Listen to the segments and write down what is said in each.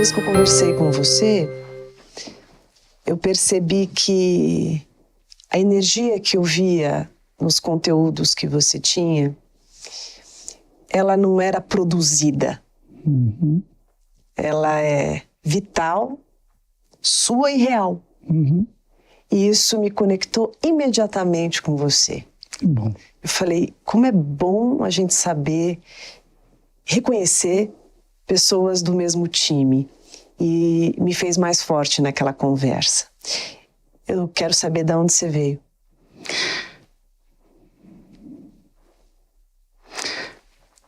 vez que eu conversei com você, eu percebi que a energia que eu via nos conteúdos que você tinha, ela não era produzida. Uhum. Ela é vital, sua e real. Uhum. E isso me conectou imediatamente com você. Que bom. Eu falei, como é bom a gente saber reconhecer pessoas do mesmo time. E me fez mais forte naquela conversa. Eu quero saber de onde você veio.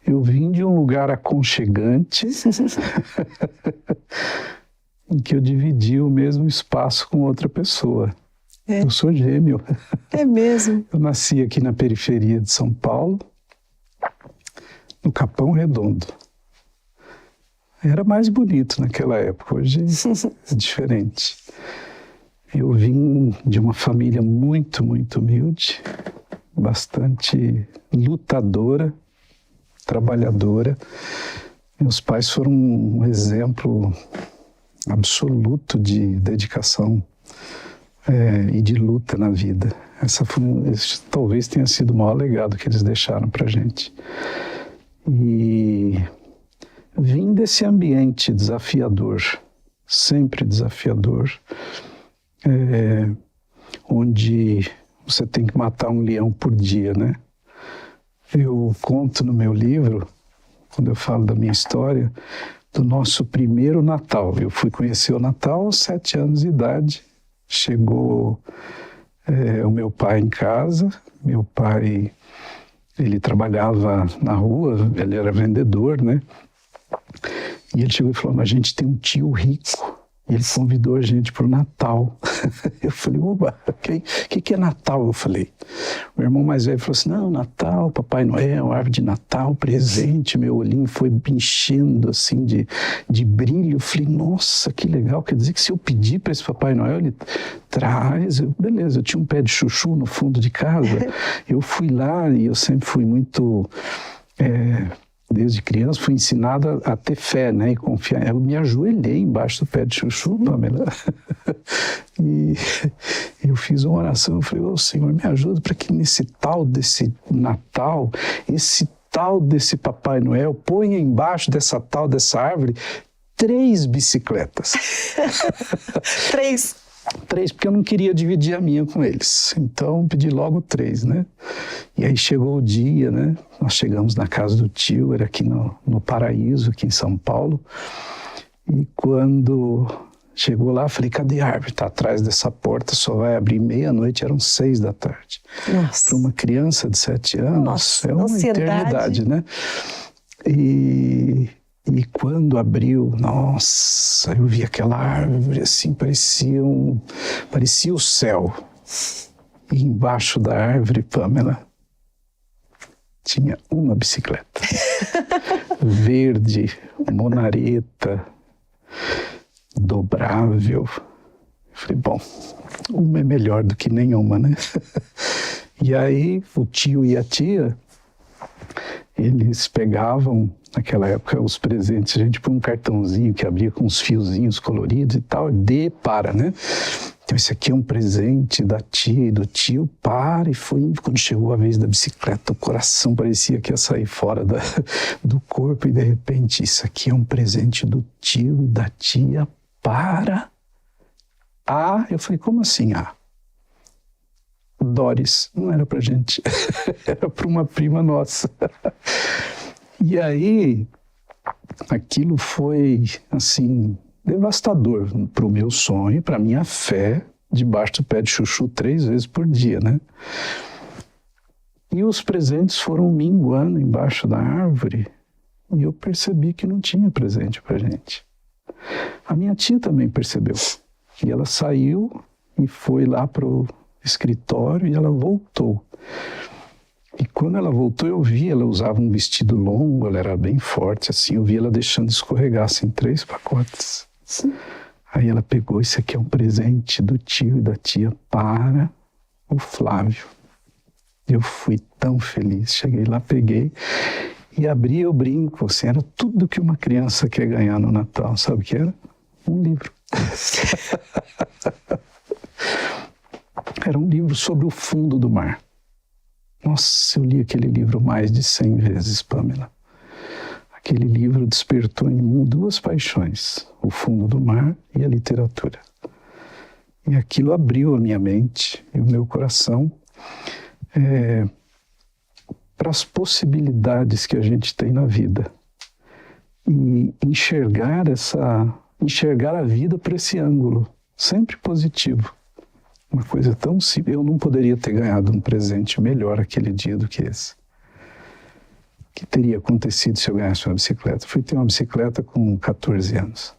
Eu vim de um lugar aconchegante em que eu dividi o mesmo espaço com outra pessoa. Eu sou gêmeo. É mesmo? Eu nasci aqui na periferia de São Paulo, no Capão Redondo. Era mais bonito naquela época, hoje é diferente. Eu vim de uma família muito, muito humilde, bastante lutadora, trabalhadora. Meus pais foram um exemplo absoluto de dedicação e de luta na vida. Esse talvez tenha sido o maior legado que eles deixaram para a gente. E vim desse ambiente desafiador, sempre desafiador, onde você tem que matar um leão por dia, né? Eu conto no meu livro, quando eu falo da minha história, do nosso primeiro Natal. Eu fui conhecer o Natal aos 7 anos de idade. Chegou o meu pai em casa. Meu pai, ele trabalhava na rua, ele era vendedor, né? E ele chegou e falou, a gente tem um tio rico. E ele convidou a gente para o Natal. Eu falei, oba, o que é Natal? Eu falei. O irmão mais velho falou assim, não, Natal, Papai Noel, árvore de Natal, presente. Meu olhinho foi enchendo assim de brilho. Eu falei, nossa, que legal. Quer dizer que se eu pedir para esse Papai Noel, ele traz. Beleza, eu tinha um pé de chuchu no fundo de casa. Eu fui lá e eu sempre fui muito... desde criança fui ensinada a ter fé, né, e confiar. Eu me ajoelhei embaixo do pé de chuchu, Pamela, e eu fiz uma oração. Eu falei, Senhor, me ajuda para que nesse tal desse Natal, esse tal desse Papai Noel, ponha embaixo dessa árvore 3 bicicletas. 3? 3, porque eu não queria dividir a minha com eles. Então, pedi logo 3, né? E aí chegou o dia, né? Nós chegamos na casa do tio, era aqui no Paraíso, aqui em São Paulo. E quando chegou lá, falei, cadê a árvore? Está atrás dessa porta, só vai abrir meia-noite, eram 6 da tarde. Nossa. Para uma criança de 7 anos, nossa, é uma ansiedade. Eternidade, né? E quando abriu, nossa, eu vi aquela árvore assim, parecia o céu. E embaixo da árvore, Pamela, tinha uma bicicleta. Verde, monareta, dobrável. Eu falei, bom, uma é melhor do que nenhuma, né? E aí o tio e a tia, eles pegavam, naquela época, os presentes, a gente põe um cartãozinho que abria com uns fiozinhos coloridos e tal, né? Então, esse aqui é um presente da tia e do tio, e foi indo. Quando chegou a vez da bicicleta, o coração parecia que ia sair fora do corpo, e de repente, isso aqui é um presente do tio e da tia, eu falei, como assim, Doris, não era pra gente, era para uma prima nossa. E aí, aquilo foi, assim, devastador para o meu sonho, para a minha fé, debaixo do pé de chuchu 3 vezes por dia, né? E os presentes foram minguando embaixo da árvore, e eu percebi que não tinha presente pra gente. A minha tia também percebeu, e ela saiu e foi lá pro escritório, e ela voltou. E quando ela voltou, eu vi, ela usava um vestido longo, ela era bem forte, assim, eu vi ela deixando escorregar, assim, 3 pacotes. Sim. Aí ela pegou, isso aqui é um presente do tio e da tia para o Flávio. Eu fui tão feliz, cheguei lá, peguei, E abria, eu brinco, assim, era tudo que uma criança quer ganhar no Natal, sabe o que era? Um livro. Era um livro sobre o fundo do mar. Nossa, eu li aquele livro mais de 100 vezes, Pamela. Aquele livro despertou em mim duas paixões, o fundo do mar e a literatura. E aquilo abriu a minha mente e o meu coração para as possibilidades que a gente tem na vida. E enxergar a vida por esse ângulo, sempre positivo. Uma coisa tão simples. Eu não poderia ter ganhado um presente melhor aquele dia do que esse. O que teria acontecido se eu ganhasse uma bicicleta? Fui ter uma bicicleta com 14 anos.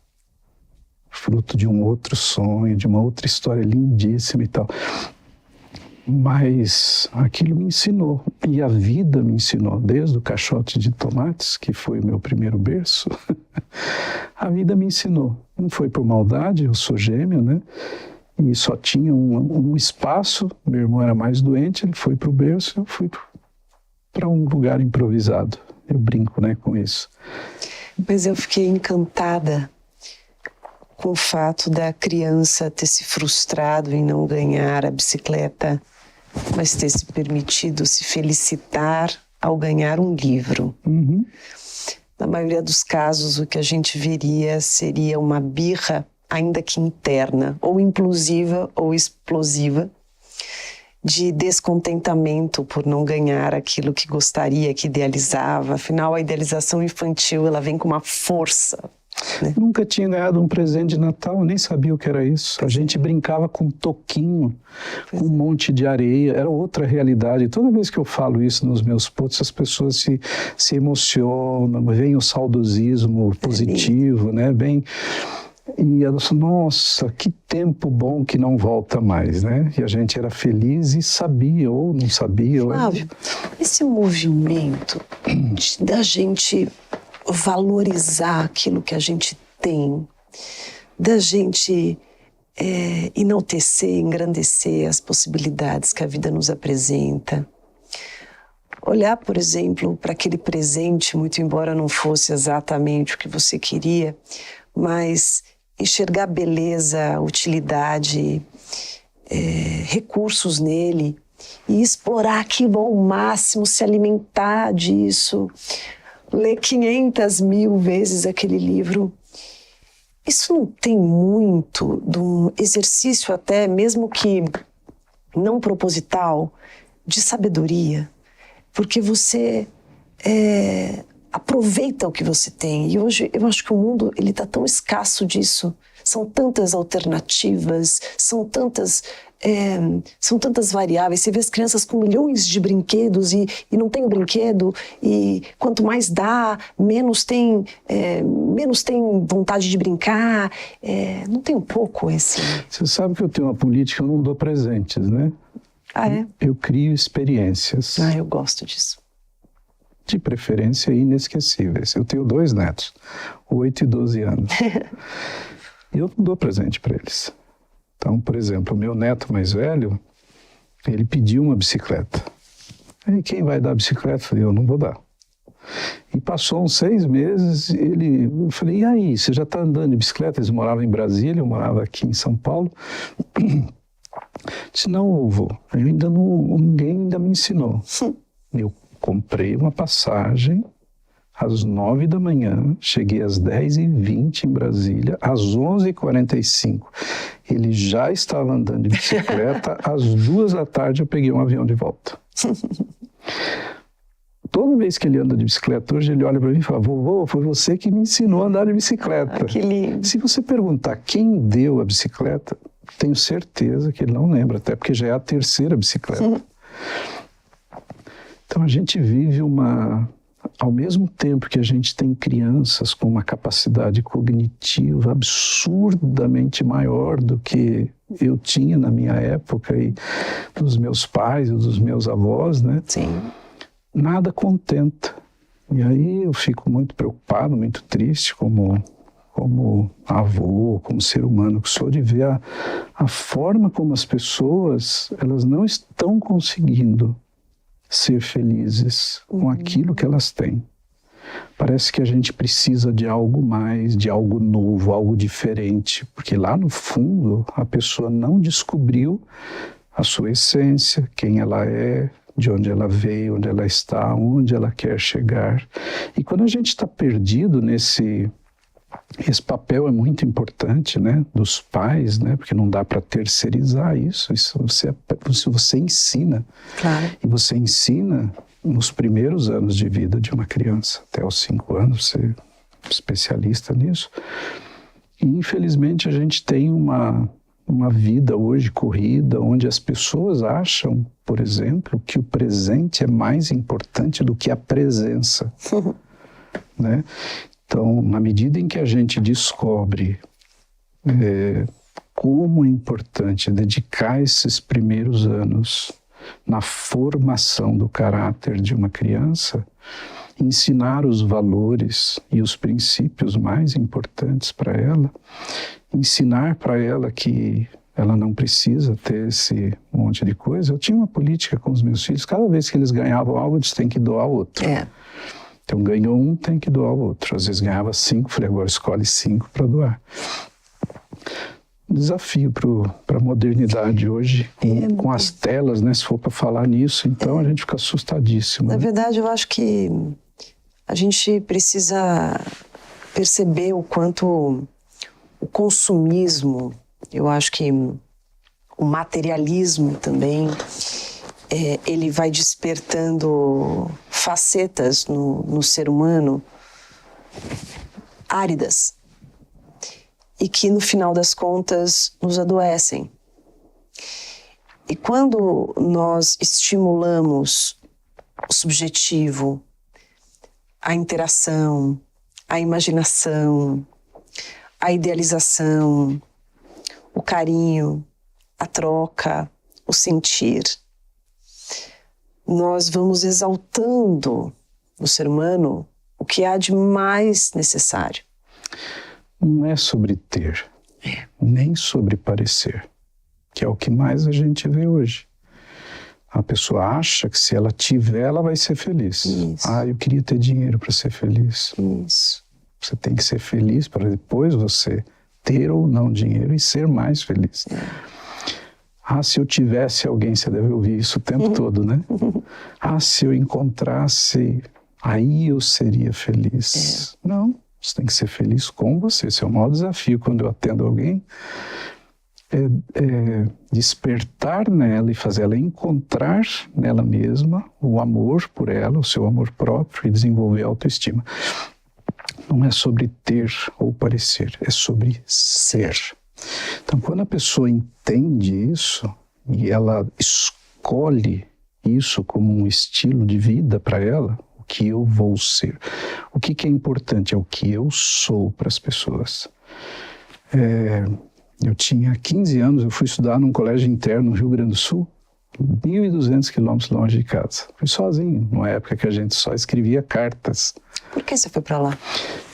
Fruto de um outro sonho, de uma outra história lindíssima e tal. Mas aquilo me ensinou, e a vida me ensinou, desde o caixote de tomates, que foi o meu primeiro berço, a vida me ensinou. Não foi por maldade, eu sou gêmeo, né? E só tinha um espaço, meu irmão era mais doente, ele foi para o berço, eu fui para um lugar improvisado. Eu brinco, né, com isso. Mas eu fiquei encantada com o fato da criança ter se frustrado em não ganhar a bicicleta, mas ter se permitido se felicitar ao ganhar um livro. Uhum. Na maioria dos casos, o que a gente veria seria uma birra, ainda que interna, ou implosiva ou explosiva, de descontentamento por não ganhar aquilo que gostaria, que idealizava. Afinal, a idealização infantil, ela vem com uma força, né? Nunca tinha ganhado um presente de Natal, nem sabia o que era isso. A gente brincava com toquinho, com um monte de areia, era outra realidade. Toda vez que eu falo isso nos meus posts, as pessoas se emocionam, vem o saudosismo positivo, né? E elas falam, nossa, que tempo bom que não volta mais, né? E a gente era feliz e sabia, ou não sabia. Flávio, esse movimento da gente valorizar aquilo que a gente tem, da gente enaltecer, engrandecer as possibilidades que a vida nos apresenta. Olhar, por exemplo, para aquele presente, muito embora não fosse exatamente o que você queria, mas enxergar beleza, utilidade, recursos nele e explorar aquilo ao máximo, se alimentar disso, ler 500.000 vezes aquele livro. Isso não tem muito de um exercício até, mesmo que não proposital, de sabedoria, porque você aproveita o que você tem. E hoje eu acho que o mundo está tão escasso disso. São tantas alternativas, são tantas variáveis. Você vê as crianças com milhões de brinquedos e não tem o brinquedo, e quanto mais dá, menos tem vontade de brincar. Não tem um pouco esse... Você sabe que eu tenho uma política, eu não dou presentes, né? Ah, é? Eu crio experiências. Ah, eu gosto disso. De preferência inesquecíveis. Eu tenho 2 netos, 8 e 12 anos. E eu não dou presente para eles. Então, por exemplo, o meu neto mais velho, ele pediu uma bicicleta. Aí quem vai dar a bicicleta? Eu falei, eu não vou dar. E passou uns 6 meses, eu falei, e aí, você já está andando de bicicleta? Eles moravam em Brasília, eu morava aqui em São Paulo. Disse, não, eu vou. Ninguém ainda me ensinou. Eu comprei uma passagem às 9 da manhã, cheguei às 10h20 em Brasília, às 11h45 ele já estava andando de bicicleta, às 2 da tarde eu peguei um avião de volta. Toda vez que ele anda de bicicleta hoje, ele olha para mim e fala, vovô, foi você que me ensinou a andar de bicicleta. Ah, que lindo. Se você perguntar quem deu a bicicleta, tenho certeza que ele não lembra, até porque já é a 3ª bicicleta. Então a gente vive ao mesmo tempo que a gente tem crianças com uma capacidade cognitiva absurdamente maior do que eu tinha na minha época e dos meus pais e dos meus avós, né? Sim. Nada contenta. E aí eu fico muito preocupado, muito triste como avô, como ser humano que sou, de ver a forma como as pessoas, elas não estão conseguindo ser felizes com aquilo que elas têm. parece que a gente precisa de algo mais, de algo novo, algo diferente, porque lá no fundo a pessoa não descobriu a sua essência, quem ela é, de onde ela veio, onde ela está, onde ela quer chegar. E quando a gente está perdido esse papel é muito importante, né, dos pais, né, porque não dá para terceirizar isso você ensina. Claro. E você ensina nos primeiros anos de vida de uma criança, até os 5 anos, você é especialista nisso. E infelizmente a gente tem uma vida hoje corrida, onde as pessoas acham, por exemplo, que o presente é mais importante do que a presença, né? Então, na medida em que a gente descobre como é importante dedicar esses primeiros anos na formação do caráter de uma criança, ensinar os valores e os princípios mais importantes para ela, ensinar para ela que ela não precisa ter esse monte de coisa. Eu tinha uma política com os meus filhos, cada vez que eles ganhavam algo, eles têm que doar outro. Então, ganhou um, tem que doar o outro. Às vezes ganhava 5, falei, agora escolhe 5 para doar. Desafio para a modernidade hoje, com as telas, né? Se for para falar nisso, então a gente fica assustadíssimo. Na né? verdade, eu acho que a gente precisa perceber o quanto o consumismo, eu acho que o materialismo também, ele vai despertando facetas no ser humano áridas e que no final das contas nos adoecem. E quando nós estimulamos o subjetivo, a interação, a imaginação, a idealização, o carinho, a troca, o sentir, nós vamos exaltando no ser humano o que há de mais necessário. Não é sobre ter, nem sobre parecer, que é o que mais a gente vê hoje. A pessoa acha que se ela tiver, ela vai ser feliz. Isso. Eu queria ter dinheiro para ser feliz. Isso. Você tem que ser feliz para depois você ter ou não dinheiro e ser mais feliz. Se eu tivesse alguém, você deve ouvir isso o tempo todo, né? Se eu encontrasse, aí eu seria feliz. Não, você tem que ser feliz com você. Esse é o maior desafio quando eu atendo alguém. Despertar nela e fazer ela encontrar nela mesma o amor por ela, o seu amor próprio e desenvolver a autoestima. Não é sobre ter ou parecer, é sobre ser. Então, quando a pessoa entende isso e ela escolhe isso como um estilo de vida para ela, o que eu vou ser. O que é importante é o que eu sou para as pessoas. Eu tinha 15 anos, eu fui estudar num colégio interno no Rio Grande do Sul, 1.200 quilômetros longe de casa. Fui sozinho, numa época que a gente só escrevia cartas. Por que você foi para lá?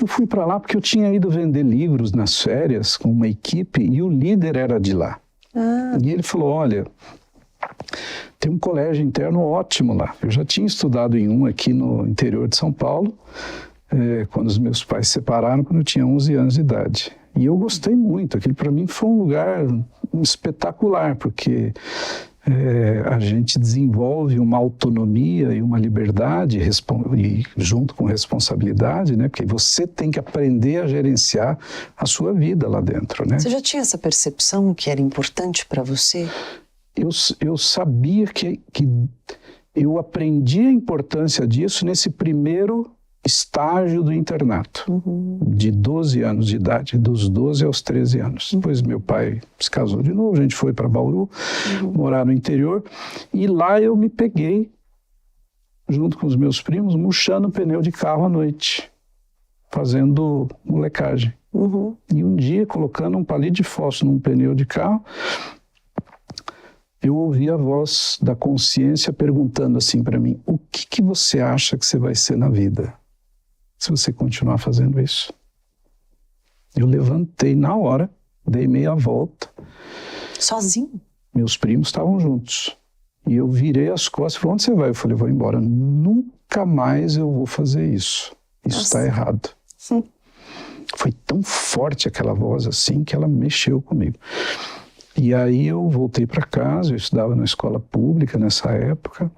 Eu fui para lá porque eu tinha ido vender livros nas férias com uma equipe e o líder era de lá. E ele falou, olha, tem um colégio interno ótimo lá. Eu já tinha estudado em um aqui no interior de São Paulo, quando os meus pais se separaram, quando eu tinha 11 anos de idade. E eu gostei muito. Aquilo para mim foi um lugar espetacular, porque a gente desenvolve uma autonomia e uma liberdade e junto com responsabilidade, né? Porque você tem que aprender a gerenciar a sua vida lá dentro, né? Você já tinha essa percepção que era importante para você? Eu sabia que eu aprendi a importância disso nesse primeiro estágio do internato, de 12 anos de idade, dos 12 aos 13 anos. Depois meu pai se casou de novo, a gente foi para Bauru, morar no interior, e lá eu me peguei, junto com os meus primos, murchando pneu de carro à noite, fazendo molecagem. E um dia, colocando um palito de fósforo num pneu de carro, eu ouvi a voz da consciência perguntando assim para mim, o que você acha que você vai ser na vida se você continuar fazendo isso? Eu levantei na hora, dei meia volta. Sozinho? Meus primos estavam juntos. E eu virei as costas e falei, onde você vai? Eu falei, vou embora. Nunca mais eu vou fazer isso. isso está errado. Sim. Foi tão forte aquela voz assim que ela mexeu comigo. E aí eu voltei para casa, eu estudava na escola pública nessa época.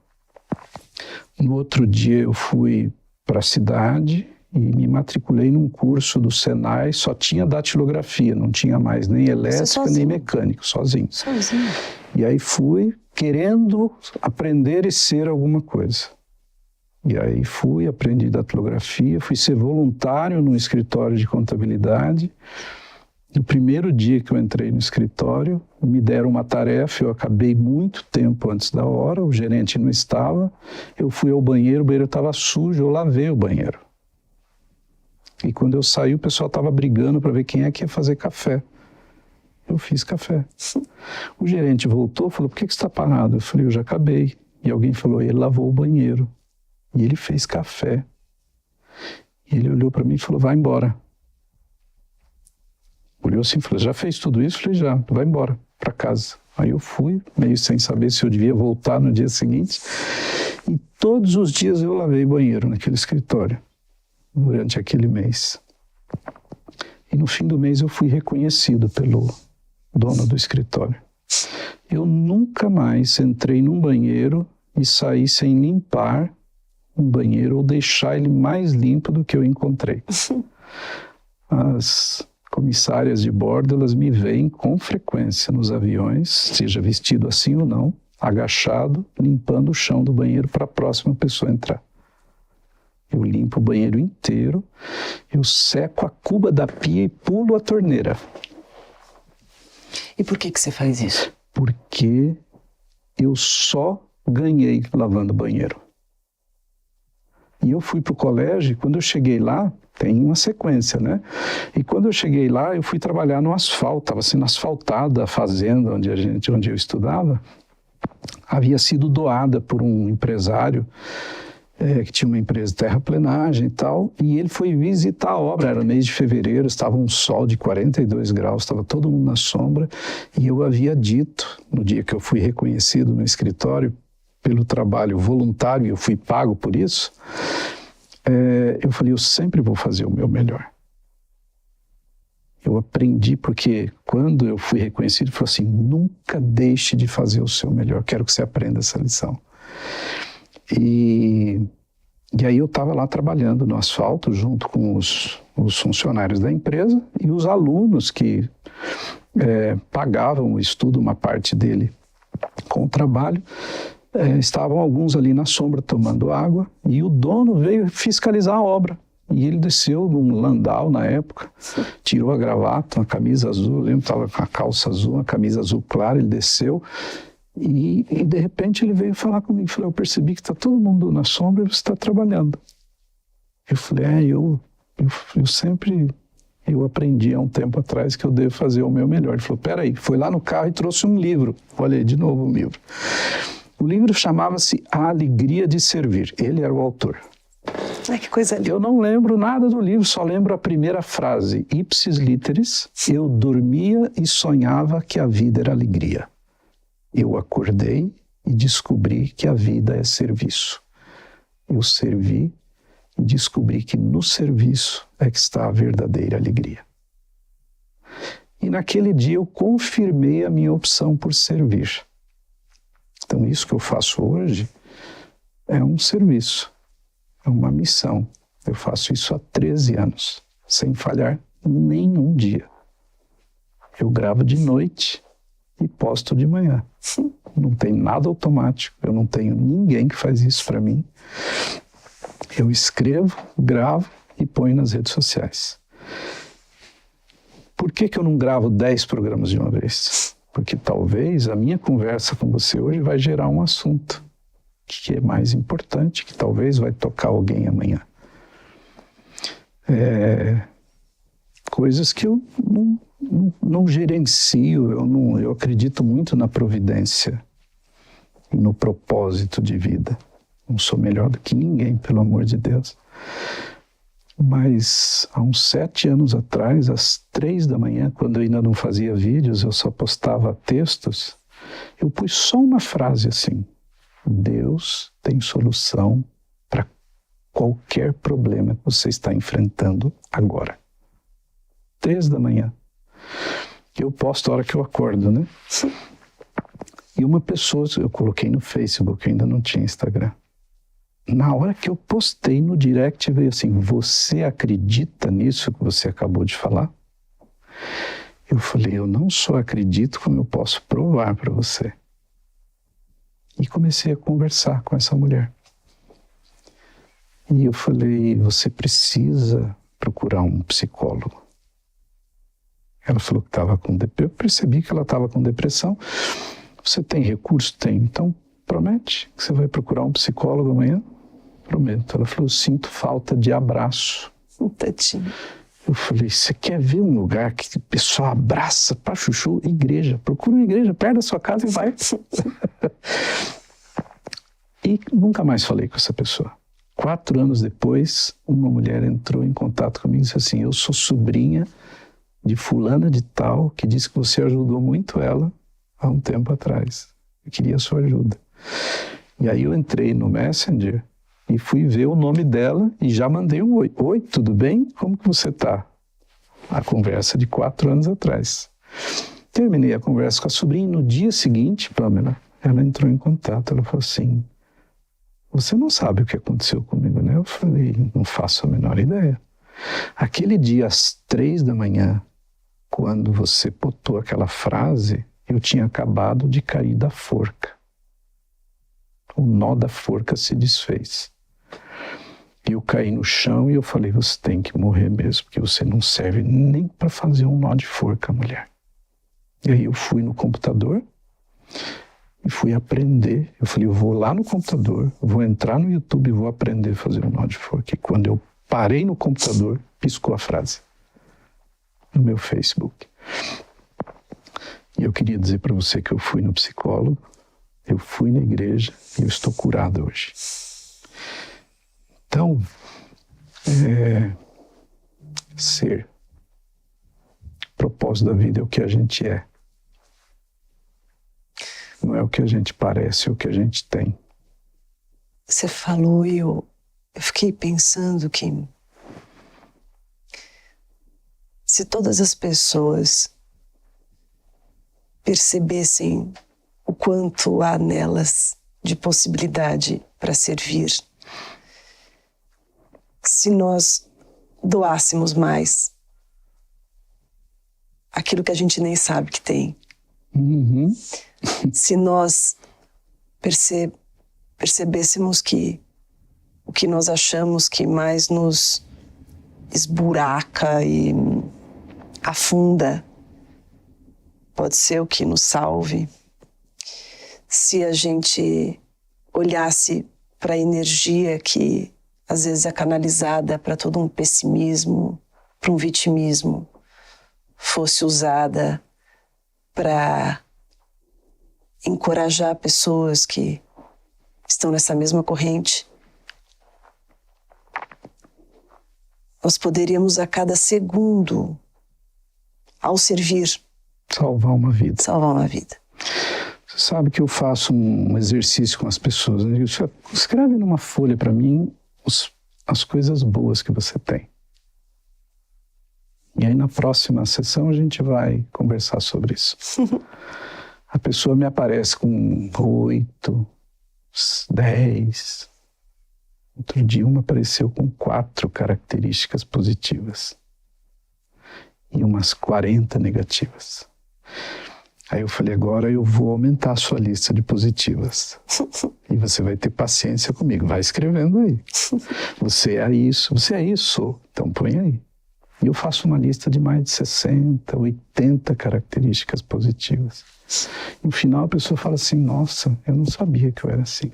No outro dia eu fui para a cidade e me matriculei num curso do Senai, só tinha datilografia, não tinha mais nem elétrica nem mecânico, sozinho. E aí fui querendo aprender e ser alguma coisa. E aí fui, aprendi datilografia, fui ser voluntário num escritório de contabilidade. No primeiro dia que eu entrei no escritório, me deram uma tarefa, eu acabei muito tempo antes da hora, o gerente não estava, eu fui ao banheiro, o banheiro estava sujo, eu lavei o banheiro. E quando eu saí, o pessoal estava brigando para ver quem é que ia fazer café. Eu fiz café. O gerente voltou e falou, por que você está parado? Eu falei, eu já acabei. E alguém falou, ele lavou o banheiro. E ele fez café. E ele olhou para mim e falou, vai embora. Olhou assim e falou, já fez tudo isso? Eu falei, já, vai embora, para casa. Aí eu fui, meio sem saber se eu devia voltar no dia seguinte. E todos os dias eu lavei banheiro naquele escritório, durante aquele mês. E no fim do mês eu fui reconhecido pelo dono do escritório. Eu nunca mais entrei num banheiro e saí sem limpar um banheiro ou deixar ele mais limpo do que eu encontrei. As comissárias de bordo, elas me veem com frequência nos aviões, seja vestido assim ou não, agachado, limpando o chão do banheiro para a próxima pessoa entrar. Eu limpo o banheiro inteiro, eu seco a cuba da pia e pulo a torneira. E por que você faz isso? Porque eu só ganhei lavando banheiro. E eu fui para o colégio, e quando eu cheguei lá, tem uma sequência, né? E quando eu cheguei lá, eu fui trabalhar no asfalto, estava sendo asfaltada a fazenda onde eu estudava, havia sido doada por um empresário que tinha uma empresa de terraplenagem e tal, e ele foi visitar a obra, era mês de fevereiro, estava um sol de 42 graus, estava todo mundo na sombra, e eu havia dito, no dia que eu fui reconhecido no escritório, pelo trabalho voluntário, e eu fui pago por isso, eu falei, eu sempre vou fazer o meu melhor. Eu aprendi porque quando eu fui reconhecido, ele falou assim, nunca deixe de fazer o seu melhor, quero que você aprenda essa lição. E aí eu estava lá trabalhando no asfalto, junto com os funcionários da empresa e os alunos que pagavam o estudo, uma parte dele com o trabalho. Estavam alguns ali na sombra tomando água e o dono veio fiscalizar a obra. E ele desceu num landau na época, tirou a gravata, uma camisa azul, eu lembro, estava com a calça azul, uma camisa azul clara, ele desceu e de repente ele veio falar comigo, falou, eu percebi que está todo mundo na sombra e você está trabalhando. Eu falei, eu aprendi há um tempo atrás que eu devo fazer o meu melhor. Ele falou, peraí, foi lá no carro e trouxe um livro, olha aí, de novo um livro. O livro chamava-se A Alegria de Servir. Ele era o autor. Ai, que coisa linda. Eu não lembro nada do livro, só lembro a primeira frase. Ipsis literis, eu dormia e sonhava que a vida era alegria. Eu acordei e descobri que a vida é serviço. Eu servi e descobri que no serviço é que está a verdadeira alegria. E naquele dia eu confirmei a minha opção por servir. Então, isso que eu faço hoje é um serviço, é uma missão. Eu faço isso há 13 anos, sem falhar nenhum dia. Eu gravo de noite e posto de manhã. Não tem nada automático, eu não tenho ninguém que faz isso para mim. Eu escrevo, gravo e ponho nas redes sociais. Por que eu não gravo 10 programas de uma vez? Porque talvez a minha conversa com você hoje vai gerar um assunto que é mais importante, que talvez vai tocar alguém amanhã. Coisas que eu não gerencio, eu acredito muito na providência e no propósito de vida. Não sou melhor do que ninguém, pelo amor de Deus. Mas há uns 7 anos atrás, às 3 da manhã, quando eu ainda não fazia vídeos, eu só postava textos, eu pus só uma frase assim, Deus tem solução para qualquer problema que você está enfrentando agora. 3 da manhã. Eu posto a hora que eu acordo, né? E uma pessoa, eu coloquei no Facebook, ainda não tinha Instagram. Na hora que eu postei no direct, veio assim: você acredita nisso que você acabou de falar? Eu falei: eu não só acredito, como eu posso provar para você. E comecei a conversar com essa mulher. E eu falei: você precisa procurar um psicólogo. Ela falou que estava com depressão. Eu percebi que ela estava com depressão. Você tem recurso? Tem. Então, promete que você vai procurar um psicólogo amanhã? Prometo. Ela falou: eu sinto falta de abraço. Tadinho. Eu falei: você quer ver um lugar que o pessoal abraça pra chuchu? Igreja. Procura uma igreja perto da sua casa e vai. E nunca mais falei com essa pessoa. 4 anos depois, uma mulher entrou em contato comigo e disse assim: eu sou sobrinha de fulana de tal, que disse que você ajudou muito ela há um tempo atrás. Eu queria a sua ajuda. E aí eu entrei no Messenger e fui ver o nome dela e já mandei um oi. Oi, tudo bem? Como que você tá? A conversa de 4 anos atrás. Terminei a conversa com a sobrinha e no dia seguinte, Pamela, ela entrou em contato. Ela falou assim: você não sabe o que aconteceu comigo, né? Eu falei: não faço a menor ideia. Aquele dia, às 3 da manhã, quando você botou aquela frase, eu tinha acabado de cair da forca. O nó da forca se desfez. Eu caí no chão e eu falei: você tem que morrer mesmo, porque você não serve nem para fazer um nó de forca, mulher. E aí eu fui no computador e fui aprender. Eu falei: eu vou lá no computador, vou entrar no YouTube e vou aprender a fazer um nó de forca. E quando eu parei no computador, piscou a frase no meu Facebook. E eu queria dizer para você que eu fui no psicólogo, eu fui na igreja e eu estou curado hoje. Então, ser. O propósito da vida é o que a gente é. Não é o que a gente parece, é o que a gente tem. Você falou e eu fiquei pensando que se todas as pessoas percebessem o quanto há nelas de possibilidade para servir, se nós doássemos mais aquilo que a gente nem sabe que tem, se nós percebêssemos que o que nós achamos que mais nos esburaca e afunda pode ser o que nos salve, se a gente olhasse para a energia que às vezes é canalizada para todo um pessimismo, para um vitimismo, fosse usada para encorajar pessoas que estão nessa mesma corrente, nós poderíamos a cada segundo, ao servir, salvar uma vida. Salvar uma vida. Você sabe que eu faço um exercício com as pessoas. Né? Escreve numa folha para mim as coisas boas que você tem. E aí na próxima sessão a gente vai conversar sobre isso. A pessoa me aparece com 8, 10. Outro dia uma apareceu com 4 características positivas. E umas 40 negativas. Aí eu falei: agora eu vou aumentar a sua lista de positivas. E você vai ter paciência comigo. Vai escrevendo aí. Você é isso, então põe aí. E eu faço uma lista de mais de 60, 80 características positivas. No final a pessoa fala assim: nossa, eu não sabia que eu era assim.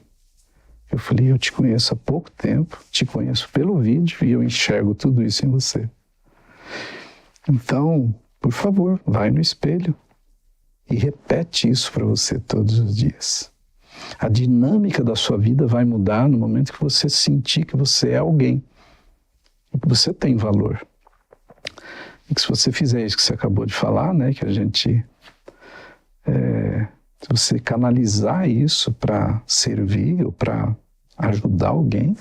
Eu falei: eu te conheço há pouco tempo, te conheço pelo vídeo e eu enxergo tudo isso em você. Então, por favor, vai no espelho e repete isso para você todos os dias. A dinâmica da sua vida vai mudar no momento que você sentir que você é alguém e que você tem valor. E que se você fizer isso que você acabou de falar, né, que a gente... se você canalizar isso para servir ou para ajudar alguém,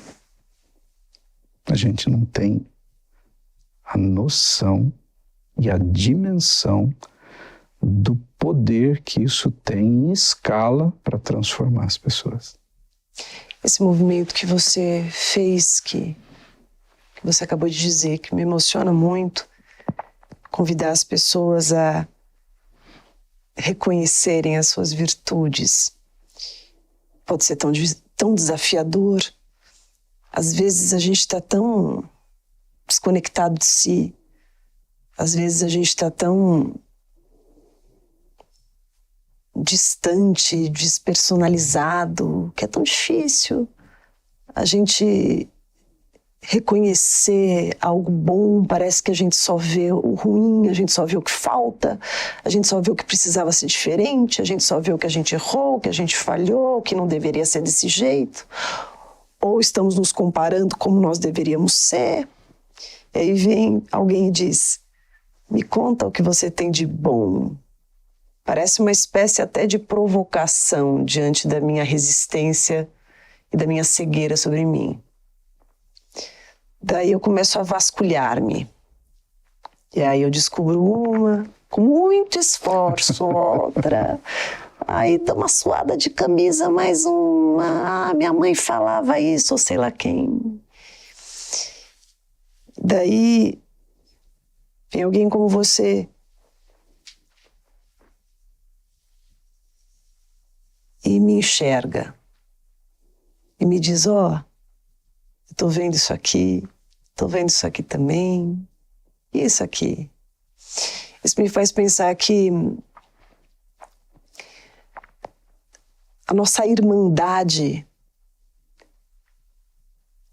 A gente não tem a noção e a dimensão do poder que isso tem em escala para transformar as pessoas. Esse movimento que você fez, que você acabou de dizer, que me emociona muito, convidar as pessoas a reconhecerem as suas virtudes. Pode ser tão desafiador. Às vezes a gente está tão desconectado de si. Às vezes a gente está tão distante, despersonalizado, que é tão difícil a gente reconhecer algo bom. Parece que a gente só vê o ruim, a gente só vê o que falta, a gente só vê o que precisava ser diferente, a gente só vê o que a gente errou, o que a gente falhou, o que não deveria ser desse jeito. Ou estamos nos comparando como nós deveríamos ser. E aí vem alguém e diz: me conta o que você tem de bom. Parece uma espécie até de provocação diante da minha resistência e da minha cegueira sobre mim. Daí eu começo a vasculhar-me. E aí eu descubro uma, com muito esforço, outra. Aí dá uma suada de camisa, mais uma. Ah, minha mãe falava isso, ou sei lá quem. Daí vem alguém como você e me enxerga. E me diz: ó, eu tô vendo isso aqui, tô vendo isso aqui também, e isso aqui. Isso me faz pensar que a nossa irmandade,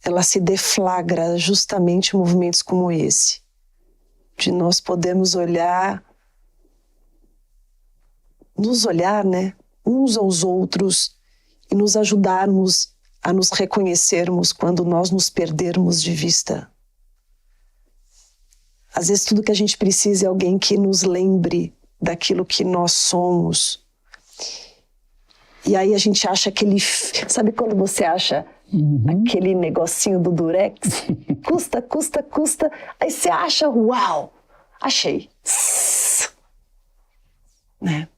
ela se deflagra justamente em movimentos como esse, de nós podermos nos olhar, né, uns aos outros e nos ajudarmos a nos reconhecermos quando nós nos perdermos de vista. Às vezes tudo que a gente precisa é alguém que nos lembre daquilo que nós somos. E aí a gente acha aquele... Sabe quando você acha aquele negocinho do Durex? Custa. Aí você acha, uau, achei. Né?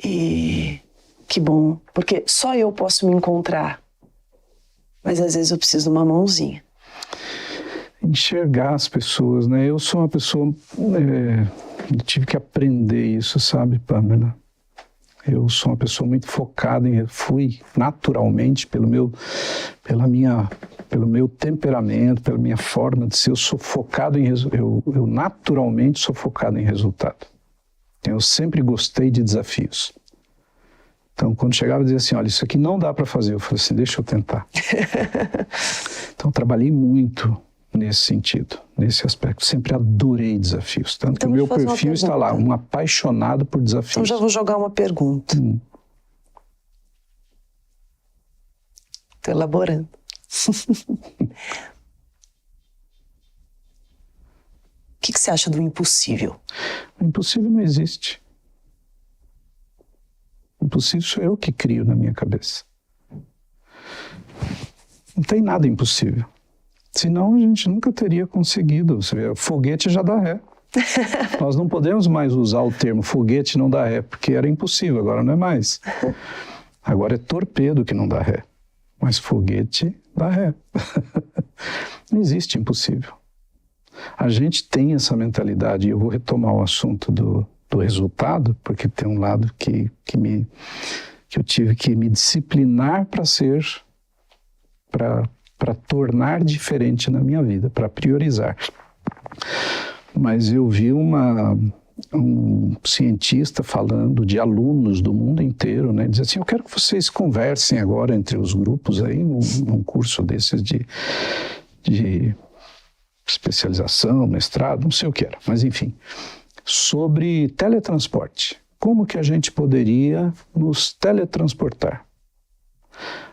E que bom, porque só eu posso me encontrar. Mas às vezes eu preciso de uma mãozinha. Enxergar as pessoas, né? Eu sou uma pessoa... eu tive que aprender isso, sabe, Pamela? Eu sou uma pessoa muito focada fui naturalmente pelo meu temperamento, pela minha forma de ser, eu sou focado eu naturalmente sou focado em resultado. Eu sempre gostei de desafios. Então, quando chegava e dizia assim, olha, isso aqui não dá para fazer, eu falei assim, deixa eu tentar. Então, trabalhei muito nesse sentido, nesse aspecto. Sempre adorei desafios. Tanto que o meu perfil está lá, um apaixonado por desafios. Então, já vou jogar uma pergunta. Estou elaborando. O que você acha do impossível? O impossível não existe. O impossível sou eu que crio na minha cabeça. Não tem nada impossível. Senão a gente nunca teria conseguido. Você vê, o foguete já dá ré. Nós não podemos mais usar o termo foguete não dá ré, porque era impossível, agora não é mais. Agora é torpedo que não dá ré. Mas foguete dá ré. Não existe impossível. A gente tem essa mentalidade, e eu vou retomar o assunto do resultado, porque tem um lado que eu tive que me disciplinar para tornar diferente na minha vida, para priorizar. Mas eu vi um cientista falando de alunos do mundo inteiro, né? Diz assim, eu quero que vocês conversem agora entre os grupos aí, num curso desses de especialização, mestrado, não sei o que era, mas enfim, sobre teletransporte. Como que a gente poderia nos teletransportar?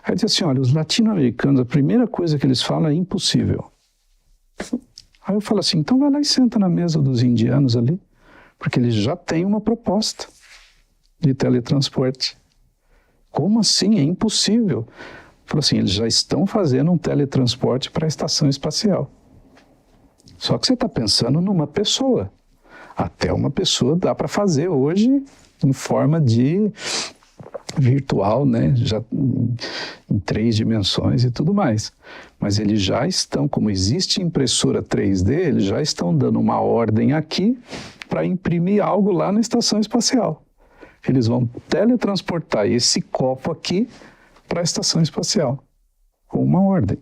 Aí diz assim, olha, os latino-americanos, a primeira coisa que eles falam é impossível. Aí eu falo assim, então vai lá e senta na mesa dos indianos ali, porque eles já têm uma proposta de teletransporte. Como assim? É impossível. Falou assim, eles já estão fazendo um teletransporte para a estação espacial. Só que você está pensando numa pessoa. Até uma pessoa dá para fazer hoje em forma de virtual, né? Já em 3 dimensões e tudo mais. Mas eles já estão, como existe impressora 3D, eles já estão dando uma ordem aqui para imprimir algo lá na estação espacial. Eles vão teletransportar esse copo aqui para a estação espacial, com uma ordem.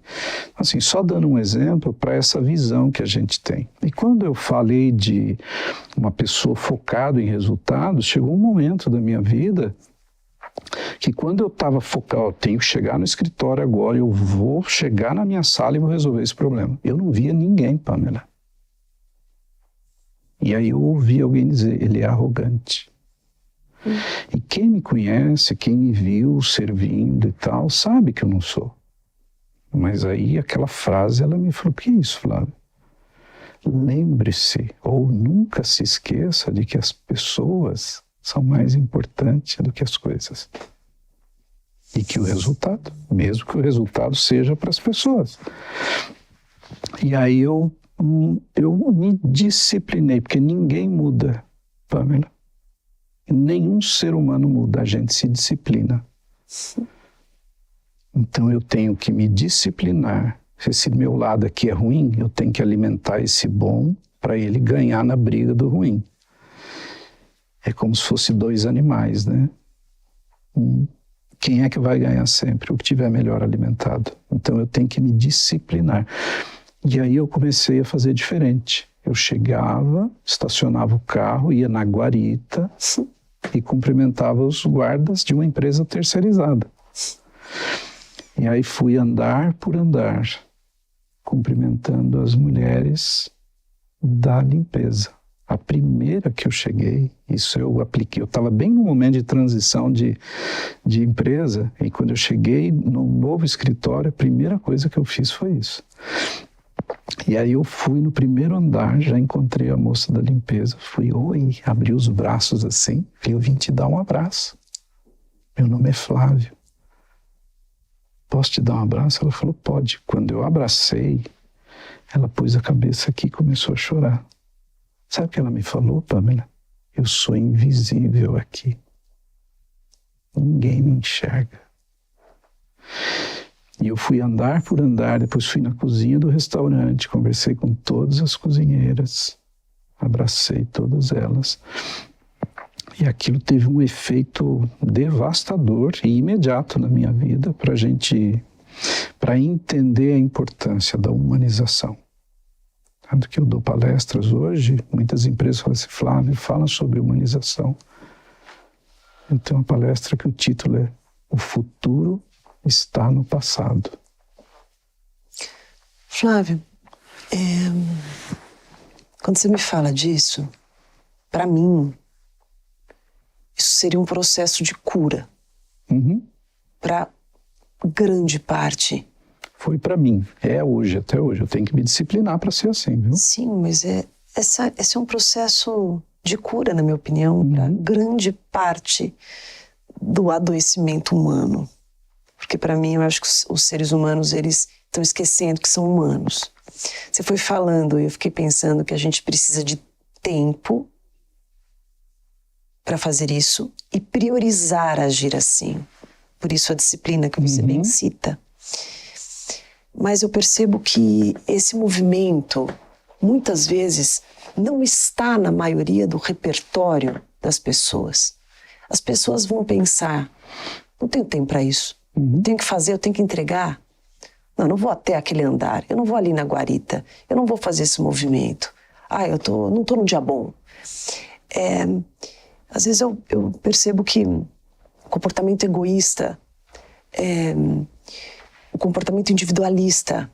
Assim, só dando um exemplo para essa visão que a gente tem. E quando eu falei de uma pessoa focada em resultados, chegou um momento da minha vida que quando eu estava focado, eu tenho que chegar no escritório agora, eu vou chegar na minha sala e vou resolver esse problema. Eu não via ninguém, Pamela. E aí eu ouvi alguém dizer, ele é arrogante. E quem me conhece, quem me viu servindo e tal, sabe que eu não sou. Mas aí aquela frase, ela me falou, o que é isso, Flávio? Lembre-se, ou nunca se esqueça de que as pessoas são mais importantes do que as coisas. E que o resultado, mesmo que o resultado seja para as pessoas. E aí eu me disciplinei, porque ninguém muda, Pamela. Nenhum ser humano muda, a gente se disciplina. Então eu tenho que me disciplinar. Se esse meu lado aqui é ruim, eu tenho que alimentar esse bom para ele ganhar na briga do ruim. É como se fosse 2 animais, né? Quem é que vai ganhar sempre? O que tiver melhor alimentado. Então eu tenho que me disciplinar. E aí eu comecei a fazer diferente. Eu chegava, estacionava o carro, ia na guarita e cumprimentava os guardas de uma empresa terceirizada. E aí fui andar por andar, cumprimentando as mulheres da limpeza. A primeira que eu cheguei, isso eu apliquei, eu estava bem no momento de transição de empresa, e quando eu cheguei no novo escritório, a primeira coisa que eu fiz foi isso. E aí eu fui no primeiro andar, já encontrei a moça da limpeza, fui, oi, abri os braços assim, falei, eu vim te dar um abraço. Meu nome é Flávio. Posso te dar um abraço? Ela falou, pode. Quando eu abracei, ela pôs a cabeça aqui e começou a chorar. Sabe o que ela me falou, Pamela? Eu sou invisível aqui. Ninguém me enxerga. E eu fui andar por andar, depois fui na cozinha do restaurante, conversei com todas as cozinheiras, abracei todas elas. E aquilo teve um efeito devastador e imediato na minha vida para entender a importância da humanização. Tanto que eu dou palestras hoje, muitas empresas falam assim, Flávio, fala sobre humanização. Eu tenho uma palestra que o título é O Futuro Está no Passado. Flávio, quando você me fala disso, para mim, isso seria um processo de cura. Para grande parte. Foi para mim, é hoje, até hoje. Eu tenho que me disciplinar para ser assim, viu? Sim, mas esse é um processo de cura, na minha opinião, para grande parte do adoecimento humano. Porque para mim, eu acho que os seres humanos, eles estão esquecendo que são humanos. Você foi falando e eu fiquei pensando que a gente precisa de tempo para fazer isso e priorizar agir assim. Por isso a disciplina que você bem cita. Mas eu percebo que esse movimento, muitas vezes, não está na maioria do repertório das pessoas. As pessoas vão pensar, não tenho tempo para isso, eu tenho que fazer, eu tenho que entregar. Não, eu não vou até aquele andar, eu não vou ali na guarita, eu não vou fazer esse movimento. Não estou no dia bom. Às vezes eu percebo que o comportamento egoísta, o comportamento individualista,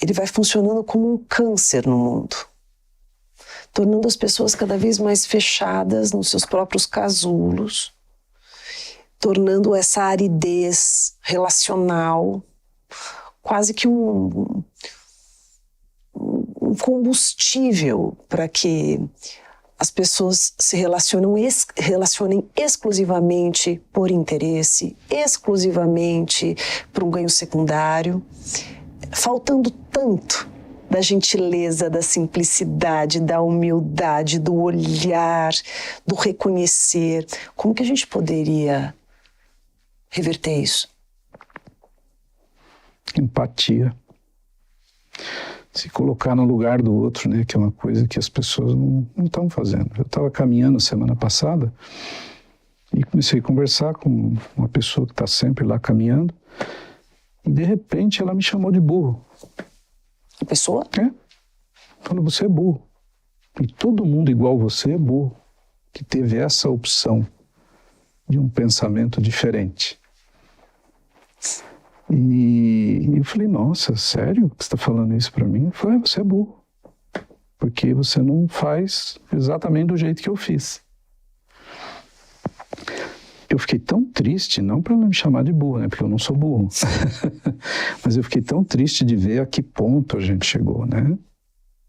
ele vai funcionando como um câncer no mundo, tornando as pessoas cada vez mais fechadas nos seus próprios casulos, tornando essa aridez relacional quase que um combustível para que as pessoas se relacionem exclusivamente por interesse, exclusivamente por um ganho secundário, faltando tanto da gentileza, da simplicidade, da humildade, do olhar, do reconhecer. Como que a gente poderia reverter isso? Empatia. Se colocar no lugar do outro, né? Que é uma coisa que as pessoas não estão fazendo. Eu estava caminhando semana passada e comecei a conversar com uma pessoa que está sempre lá caminhando e de repente ela me chamou de burro. A pessoa? É. Falou, você é burro. E todo mundo igual você é burro, que teve essa opção de um pensamento diferente. E eu falei, nossa, sério que você está falando isso para mim? Eu falei, você é burro, porque você não faz exatamente do jeito que eu fiz. Eu fiquei tão triste, não para ela me chamar de burro, né, porque eu não sou burro, mas eu fiquei tão triste de ver a que ponto a gente chegou, né?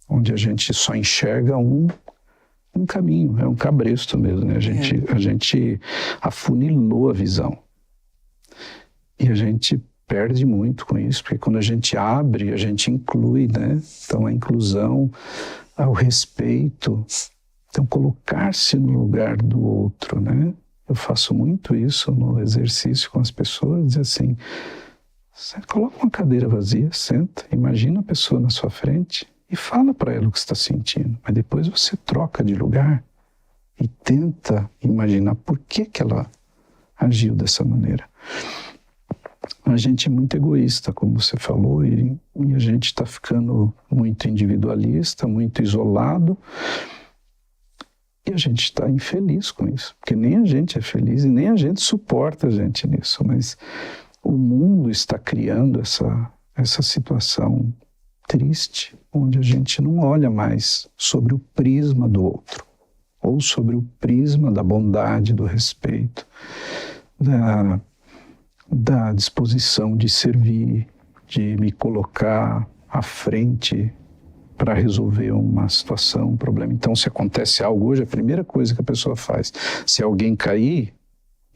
Onde a gente só enxerga um caminho, é um cabresto mesmo, né? A gente afunilou a visão. E a gente perde muito com isso, porque quando a gente abre, a gente inclui, né? Então a inclusão, o respeito, então colocar-se no lugar do outro, né? Eu faço muito isso no exercício com as pessoas, dizer assim, você coloca uma cadeira vazia, senta, imagina a pessoa na sua frente e fala para ela o que está sentindo, mas depois você troca de lugar e tenta imaginar por que ela agiu dessa maneira. A gente é muito egoísta, como você falou, e a gente está ficando muito individualista, muito isolado, e a gente está infeliz com isso, porque nem a gente é feliz e nem a gente suporta a gente nisso, mas o mundo está criando essa situação triste, onde a gente não olha mais sobre o prisma do outro, ou sobre o prisma da bondade, do respeito, da disposição de servir, de me colocar à frente para resolver uma situação, um problema. Então, se acontece algo hoje, a primeira coisa que a pessoa faz, se alguém cair,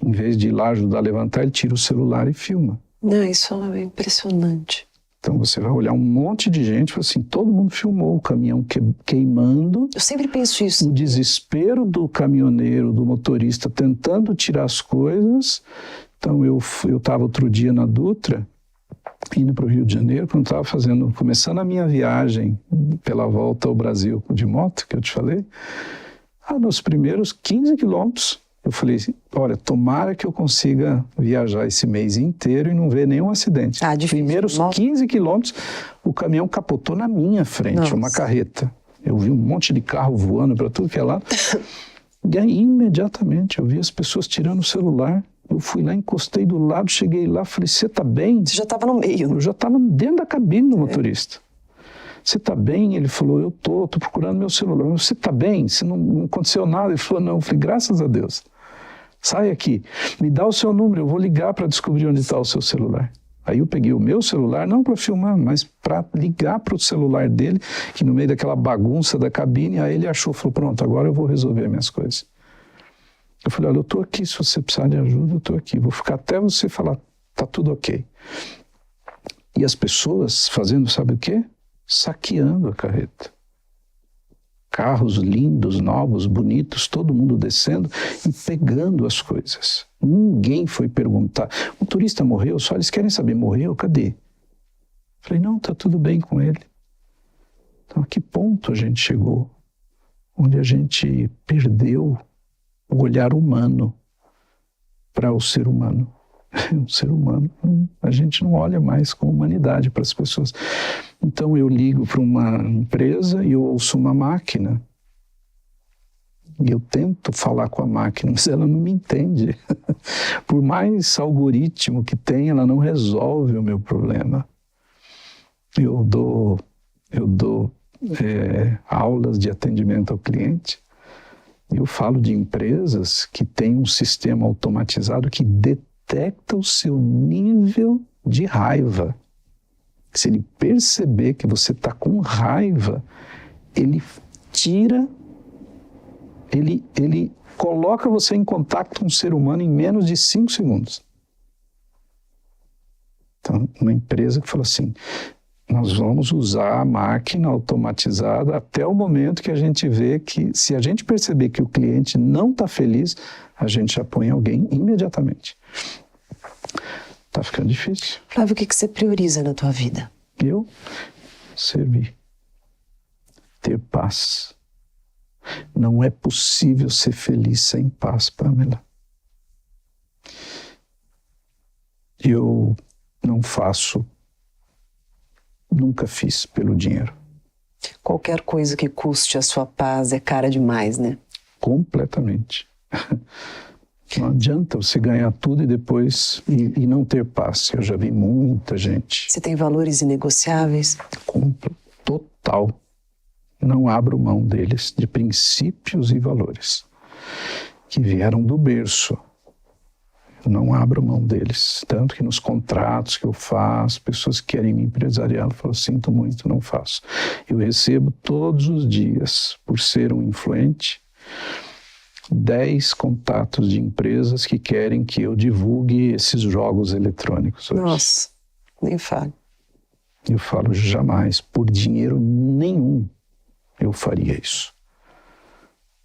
em vez de ir lá ajudar a levantar, ele tira o celular e filma. Não, isso é impressionante. Então você vai olhar um monte de gente, assim, todo mundo filmou o caminhão queimando. Eu sempre penso isso. O desespero do caminhoneiro, do motorista, tentando tirar as coisas. Então eu estava outro dia na Dutra, indo para o Rio de Janeiro, quando estava começando a minha viagem pela volta ao Brasil de moto, que eu te falei, nos primeiros 15 quilômetros, eu falei, olha, tomara que eu consiga viajar esse mês inteiro e não ver nenhum acidente. Difícil. Primeiros 15 quilômetros, o caminhão capotou na minha frente, Nossa. Uma carreta. Eu vi um monte de carro voando para tudo que é lado. E aí, imediatamente, eu vi as pessoas tirando o celular. Eu fui lá, encostei do lado, cheguei lá, falei, você está bem? Você já estava no meio. Eu já estava dentro da cabine do motorista. Você está bem? Ele falou, eu estou procurando meu celular. Você está bem? Se não aconteceu nada? Ele falou, não. Eu falei, graças a Deus. Sai aqui, me dá o seu número, eu vou ligar para descobrir onde está o seu celular. Aí eu peguei o meu celular, não para filmar, mas para ligar para o celular dele, que no meio daquela bagunça da cabine, aí ele achou, falou, pronto, agora eu vou resolver minhas coisas. Eu falei, olha, eu estou aqui, se você precisar de ajuda, eu estou aqui. Vou ficar até você falar, tá tudo ok. E as pessoas fazendo, sabe o quê? Saqueando a carreta. Carros lindos, novos, bonitos, todo mundo descendo e pegando as coisas. Ninguém foi perguntar. O turista morreu, só eles querem saber, morreu? Cadê? Falei, não, tá tudo bem com ele. Então, a que ponto a gente chegou? Onde a gente perdeu o olhar humano para o ser humano. O ser humano, a gente não olha mais com humanidade para as pessoas. Então eu ligo para uma empresa e eu ouço uma máquina. E eu tento falar com a máquina, mas ela não me entende. Por mais algoritmo que tem, ela não resolve o meu problema. Eu dou aulas de atendimento ao cliente. Eu falo de empresas que têm um sistema automatizado que detecta o seu nível de raiva. Se ele perceber que você está com raiva, ele tira Ele coloca você em contato com um ser humano em menos de 5 segundos. Então, uma empresa que fala assim, nós vamos usar a máquina automatizada até o momento que a gente vê que, se a gente perceber que o cliente não está feliz, a gente já põe alguém imediatamente. Está ficando difícil. Flávio, o que você prioriza na tua vida? Eu servir. Ter paz. Não é possível ser feliz sem paz, Pamela. Eu não faço, nunca fiz pelo dinheiro. Qualquer coisa que custe a sua paz é cara demais, né? Completamente. Não adianta você ganhar tudo e depois e não ter paz. Eu já vi muita gente. Você tem valores inegociáveis? Total. Não abro mão deles, de princípios e valores que vieram do berço. Eu não abro mão deles. Tanto que nos contratos que eu faço, pessoas que querem me empresariar, eu falo, sinto muito, não faço. Eu recebo todos os dias, por ser um influente, 10 contatos de empresas que querem que eu divulgue esses jogos eletrônicos hoje. Nossa, nem fale. Eu falo, jamais, por dinheiro nenhum, eu faria isso.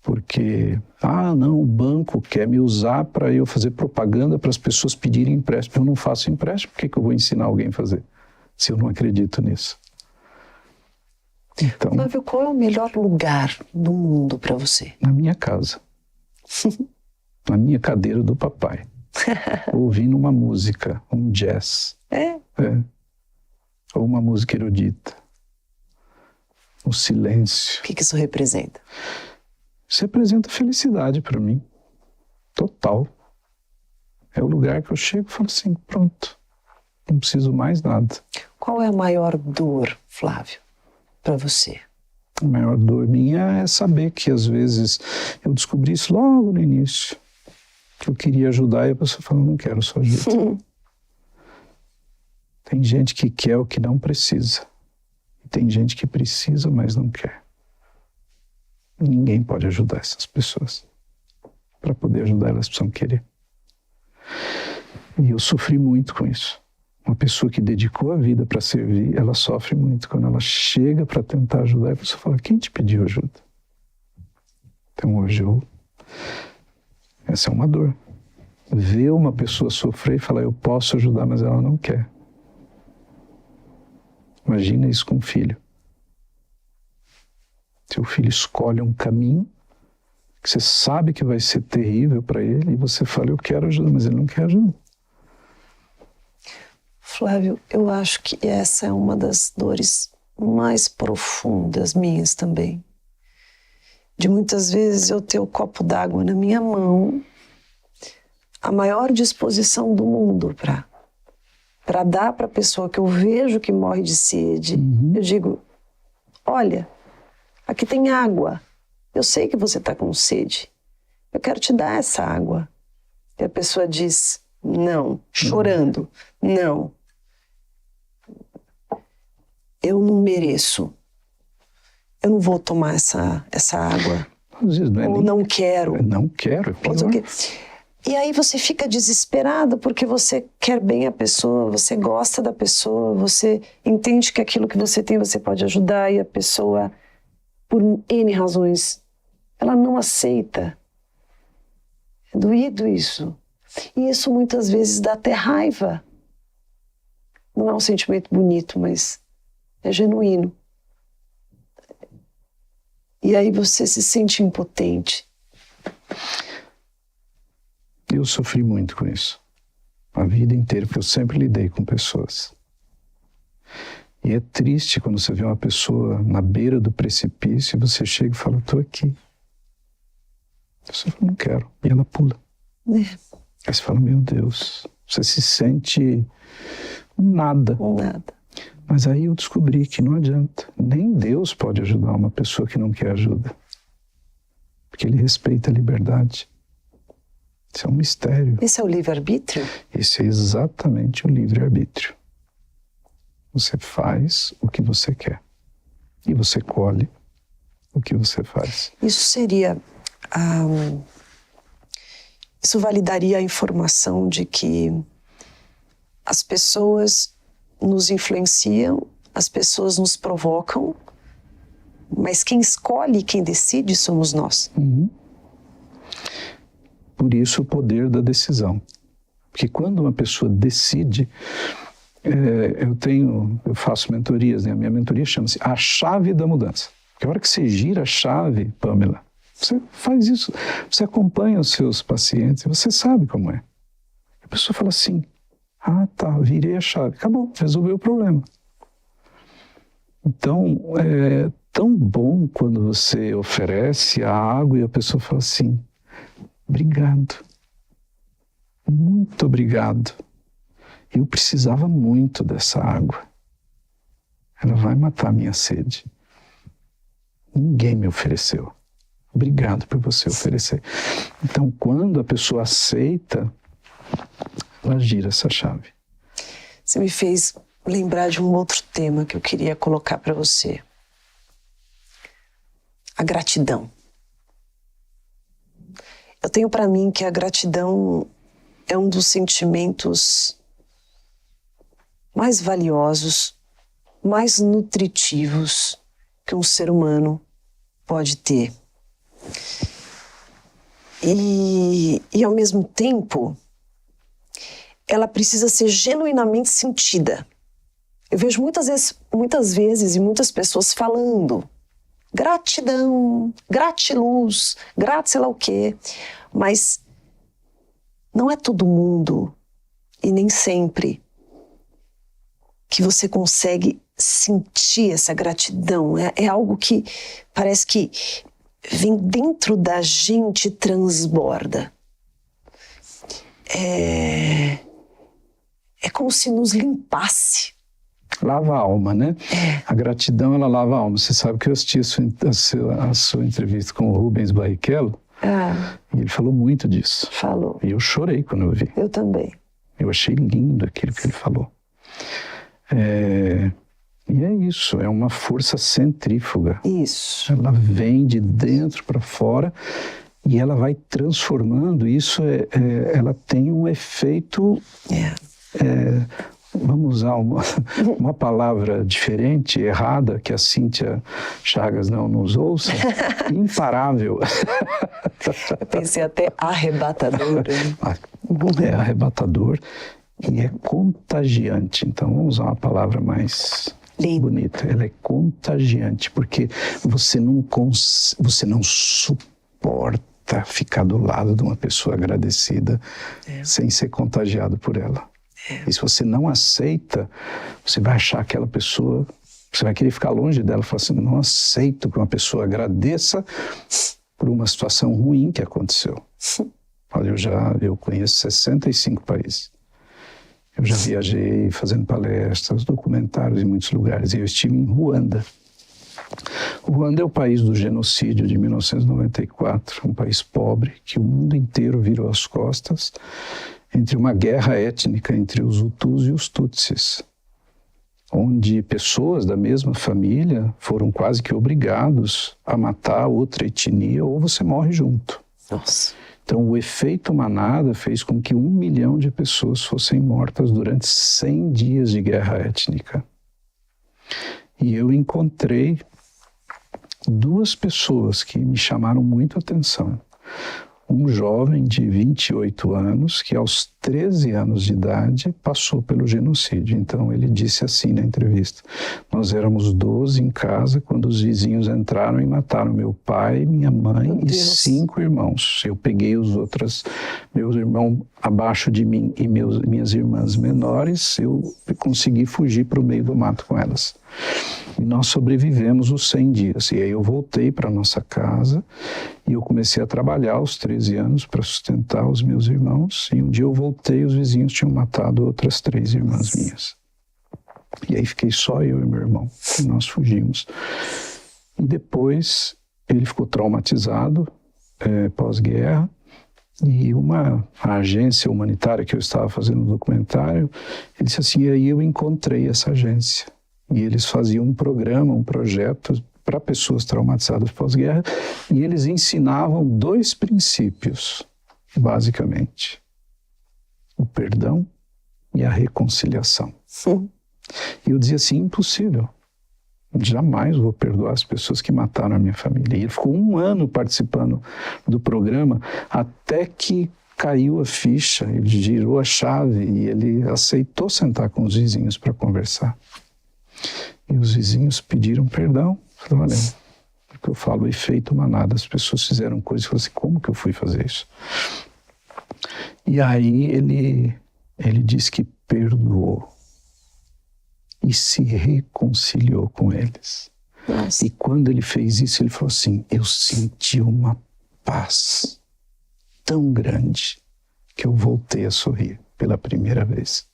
Porque, não, o banco quer me usar para eu fazer propaganda para as pessoas pedirem empréstimo. Eu não faço empréstimo, por que eu vou ensinar alguém a fazer? Se eu não acredito nisso. Então, Flávio, qual é o melhor lugar do mundo para você? na minha casa. Na minha cadeira do papai. Ouvindo uma música, um jazz. É? Ou uma música erudita. O silêncio. O que isso representa? Isso representa felicidade para mim. Total. É o lugar que eu chego e falo assim, pronto. Não preciso mais nada. Qual é a maior dor, Flávio, para você? A maior dor minha é saber que às vezes eu descobri isso logo no início. Que eu queria ajudar e a pessoa fala, não quero sua ajuda. Tem gente que quer o que não precisa. E tem gente que precisa, mas não quer. Ninguém pode ajudar essas pessoas. Para poder ajudar, elas precisam querer. E eu sofri muito com isso. Uma pessoa que dedicou a vida para servir, ela sofre muito. Quando ela chega para tentar ajudar, a pessoa fala, quem te pediu ajuda? Então hoje essa é uma dor. Ver uma pessoa sofrer e falar, eu posso ajudar, mas ela não quer. Imagina isso com um filho. Seu filho escolhe um caminho que você sabe que vai ser terrível para ele e você fala, eu quero ajuda, mas ele não quer ajuda. Flávio, eu acho que essa é uma das dores mais profundas minhas também. De muitas vezes eu ter o copo d'água na minha mão, a maior disposição do mundo para dar para a pessoa que eu vejo que morre de sede. Eu digo, olha, aqui tem água. Eu sei que você está com sede. Eu quero te dar essa água. E a pessoa diz, não, chorando, não. Eu não mereço. Eu não vou tomar essa água. Às vezes não é Ou nem... não quero. Eu não quero, é pior. E aí você fica desesperado porque você quer bem a pessoa, você gosta da pessoa, você entende que aquilo que você tem você pode ajudar e a pessoa, por N razões, ela não aceita. É doído isso. E isso muitas vezes dá até raiva. Não é um sentimento bonito, mas é genuíno. E aí você se sente impotente. Eu sofri muito com isso. A vida inteira, porque eu sempre lidei com pessoas. E é triste quando você vê uma pessoa na beira do precipício e você chega e fala, estou aqui. Você fala, não quero. E ela pula. Aí você fala, meu Deus, você se sente nada. Nada. Mas aí eu descobri que não adianta. Nem Deus pode ajudar uma pessoa que não quer ajuda. Porque Ele respeita a liberdade. Isso é um mistério. Esse é o livre-arbítrio? Esse é exatamente o livre-arbítrio. Você faz o que você quer. E você colhe o que você faz. Isso seria isso validaria a informação de que as pessoas nos influenciam, as pessoas nos provocam, mas quem escolhe, quem decide somos nós. Por isso o poder da decisão. Porque quando uma pessoa decide, eu faço mentorias, né? A minha mentoria chama-se A Chave da Mudança. Porque a hora que você gira a chave, Pamela, você faz isso, você acompanha os seus pacientes, você sabe como é. A pessoa fala assim, tá, virei a chave, acabou, resolveu o problema. Então, é tão bom quando você oferece a água e a pessoa fala assim, obrigado, muito obrigado. Eu precisava muito dessa água. Ela vai matar a minha sede. Ninguém me ofereceu. Obrigado por você oferecer. Então, quando a pessoa aceita, ela gira essa chave. Você me fez lembrar de um outro tema que eu queria colocar para você. A gratidão. Eu tenho para mim que a gratidão é um dos sentimentos mais valiosos, mais nutritivos que um ser humano pode ter. E ao mesmo tempo, ela precisa ser genuinamente sentida. Eu vejo muitas vezes e muitas pessoas falando gratidão, gratiluz, sei lá o quê, mas não é todo mundo e nem sempre que você consegue sentir essa gratidão. É algo que parece que vem dentro da gente e transborda. É como se nos limpasse. Lava a alma, né? A gratidão, ela lava a alma. Você sabe que eu assisti a sua entrevista com o Rubens Barrichello, e ele falou muito disso. Falou. E eu chorei quando eu vi. Eu também. Eu achei lindo aquilo que ele falou. E é isso, é uma força centrífuga. Isso. Ela vem de dentro para fora e ela vai transformando. Isso ela tem um efeito... vamos usar uma palavra diferente, errada, que a Cíntia Chagas não nos ouça, imparável. Eu pensei até arrebatador. É arrebatador e é contagiante. Então, vamos usar uma palavra mais bonita. Ela é contagiante, porque você não suporta ficar do lado de uma pessoa agradecida sem ser contagiado por ela. E se você não aceita, você vai achar aquela pessoa, você vai querer ficar longe dela, falar assim, não aceito que uma pessoa agradeça por uma situação ruim que aconteceu. Olha, eu conheço 65 países. Eu já viajei fazendo palestras, documentários em muitos lugares. E eu estive em Ruanda. O Ruanda é o país do genocídio de 1994, um país pobre que o mundo inteiro virou as costas entre uma guerra étnica entre os Hutus e os Tutsis, onde pessoas da mesma família foram quase que obrigados a matar outra etnia ou você morre junto. Nossa. Então, o efeito manada fez com que 1 milhão de pessoas fossem mortas durante 100 dias de guerra étnica. E eu encontrei 2 pessoas que me chamaram muito a atenção. Um jovem de 28 anos, que aos 13 anos de idade passou pelo genocídio. Então ele disse assim na entrevista, nós éramos 12 em casa quando os vizinhos entraram e mataram meu pai, minha mãe e 5 irmãos. Eu peguei meus irmãos abaixo de mim e minhas irmãs menores, eu consegui fugir para o meio do mato com elas. E nós sobrevivemos os 100 dias. E aí eu voltei para nossa casa e eu comecei a trabalhar aos 13 anos para sustentar os meus irmãos. E um dia eu voltei e os vizinhos tinham matado outras 3 irmãs minhas. E aí fiquei só eu e meu irmão. E nós fugimos. E depois ele ficou traumatizado pós-guerra. E a agência humanitária que eu estava fazendo um documentário, ele disse assim, e aí eu encontrei essa agência. E eles faziam um programa, um projeto para pessoas traumatizadas pós-guerra, e eles ensinavam 2 princípios, basicamente: o perdão e a reconciliação. Sim. E eu dizia assim, impossível. Jamais vou perdoar as pessoas que mataram a minha família. E ele ficou 1 ano participando do programa, até que caiu a ficha, ele girou a chave e ele aceitou sentar com os vizinhos para conversar. E os vizinhos pediram perdão. Falei, olha, porque eu falo, efeito manada, as pessoas fizeram coisas, eu falei assim, como que eu fui fazer isso? E aí ele disse que perdoou e se reconciliou com eles. Nossa. E quando ele fez isso, ele falou assim, eu senti uma paz tão grande que eu voltei a sorrir pela primeira vez.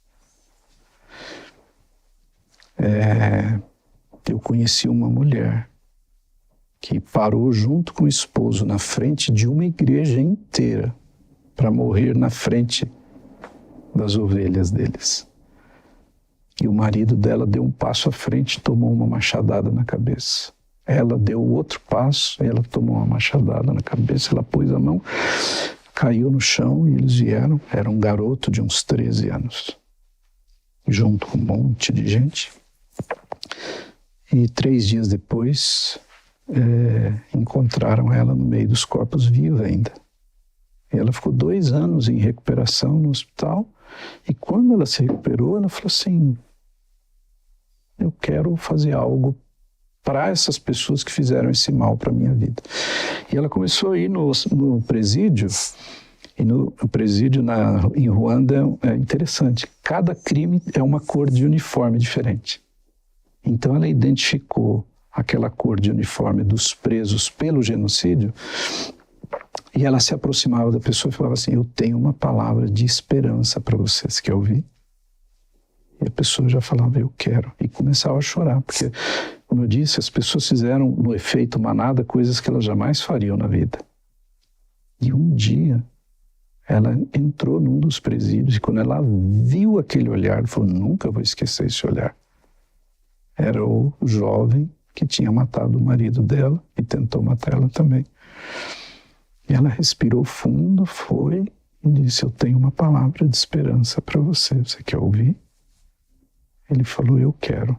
Eu conheci uma mulher que parou junto com o esposo na frente de uma igreja inteira para morrer na frente das ovelhas deles. E o marido dela deu um passo à frente e tomou uma machadada na cabeça. Ela deu outro passo, ela tomou uma machadada na cabeça, ela pôs a mão, caiu no chão e eles vieram. Era um garoto de uns 13 anos, junto com um monte de gente. E 3 dias depois, encontraram ela no meio dos corpos, viva ainda. E ela ficou 2 anos em recuperação no hospital. E quando ela se recuperou, ela falou assim, eu quero fazer algo para essas pessoas que fizeram esse mal para a minha vida. E ela começou a ir no presídio, e no presídio em Ruanda é interessante, cada crime é uma cor de uniforme diferente. Então ela identificou aquela cor de uniforme dos presos pelo genocídio, e ela se aproximava da pessoa e falava assim, eu tenho uma palavra de esperança para vocês, quer ouvir? E a pessoa já falava, eu quero. E começava a chorar, porque, como eu disse, as pessoas fizeram, no efeito manada, coisas que elas jamais fariam na vida. E um dia, ela entrou num dos presídios, e quando ela viu aquele olhar, ela falou, nunca vou esquecer esse olhar. Era o jovem que tinha matado o marido dela e tentou matar ela também. E ela respirou fundo, foi e disse, eu tenho uma palavra de esperança para você. Você quer ouvir? Ele falou, eu quero.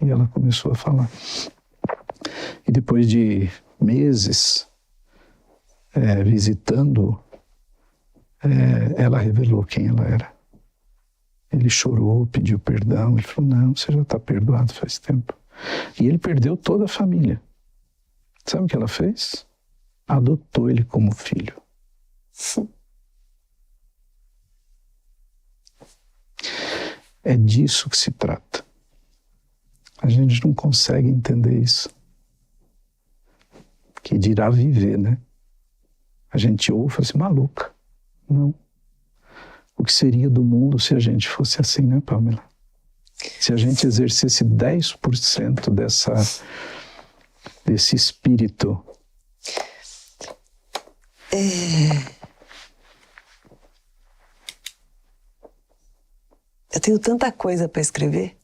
E ela começou a falar. E depois de meses visitando, ela revelou quem ela era. Ele chorou, pediu perdão. Ele falou, não, você já está perdoado faz tempo. E ele perdeu toda a família. Sabe o que ela fez? Adotou ele como filho. É disso que se trata. A gente não consegue entender isso. Que dirá viver, né? A gente ouve e fala assim, maluca. Não. O que seria do mundo se a gente fosse assim, né, Pamela? Se a gente exercesse 10% desse espírito. Eu tenho tanta coisa para escrever.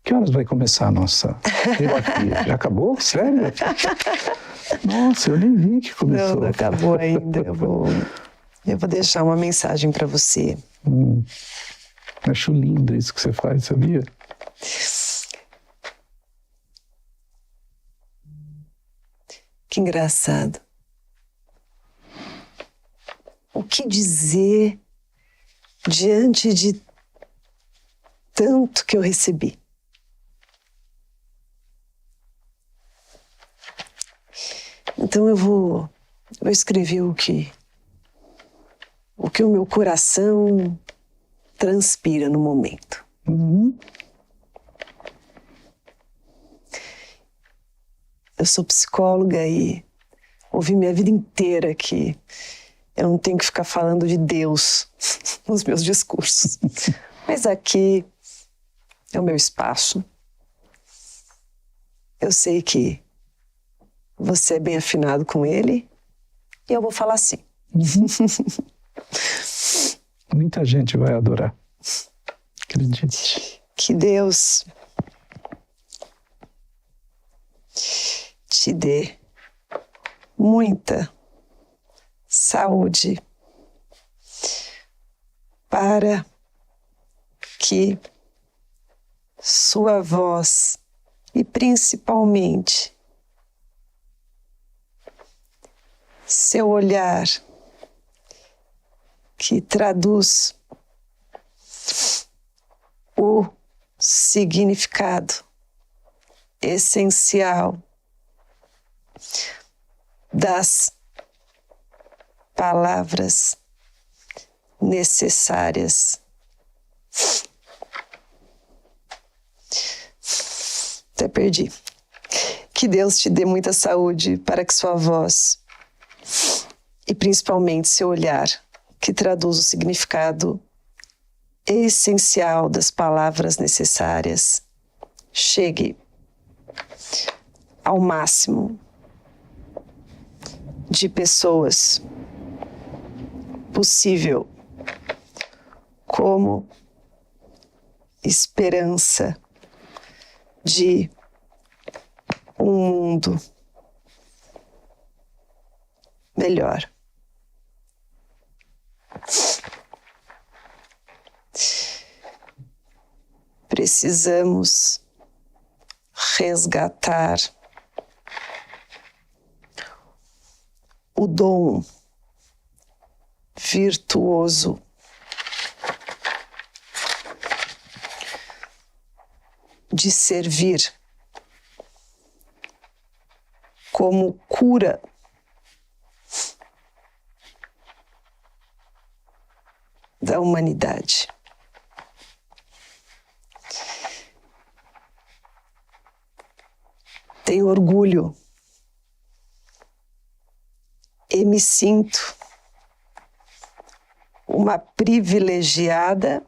Que horas vai começar a nossa terapia? Já acabou? Sério? Nossa, eu nem vi que começou. Não acabou ainda. Eu vou deixar uma mensagem para você. Acho lindo isso que você faz, sabia? Que engraçado. O que dizer diante de tanto que eu recebi? Então eu escrever o que o meu coração transpira no momento. Eu sou psicóloga e ouvi minha vida inteira que eu não tenho que ficar falando de Deus nos meus discursos. Mas aqui é o meu espaço. Eu sei que você é bem afinado com ele e eu vou falar assim. Muita gente vai adorar. Acredite. Que Deus te dê muita saúde para que sua voz e principalmente seu olhar, que traduz o significado essencial das palavras necessárias. Até perdi. Que Deus te dê muita saúde para que sua voz e principalmente seu olhar, que traduz o significado essencial das palavras necessárias, chegue ao máximo de pessoas possível, como esperança de um mundo melhor. Precisamos resgatar o dom virtuoso de servir como cura da humanidade. Tenho orgulho e me sinto uma privilegiada,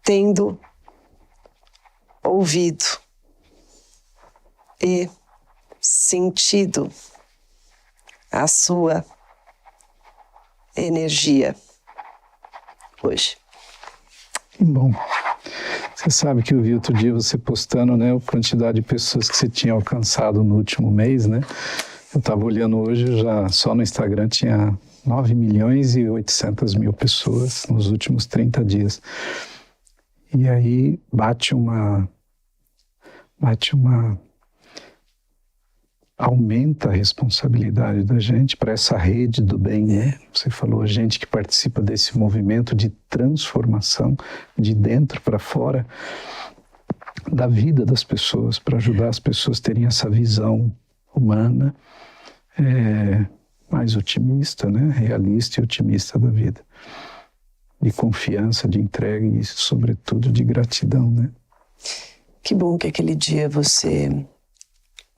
tendo ouvido e sentido a sua energia hoje. Que bom. Você sabe que eu vi outro dia você postando, né, a quantidade de pessoas que você tinha alcançado no último mês, né? Eu estava olhando hoje, já só no Instagram tinha 9.800.000 pessoas nos últimos 30 dias. E aí aumenta a responsabilidade da gente para essa rede do bem, né? Você falou, a gente que participa desse movimento de transformação de dentro para fora da vida das pessoas, para ajudar as pessoas a terem essa visão humana, mais otimista, né? Realista e otimista da vida. De confiança, de entrega e, sobretudo, de gratidão, né? Que bom que aquele dia você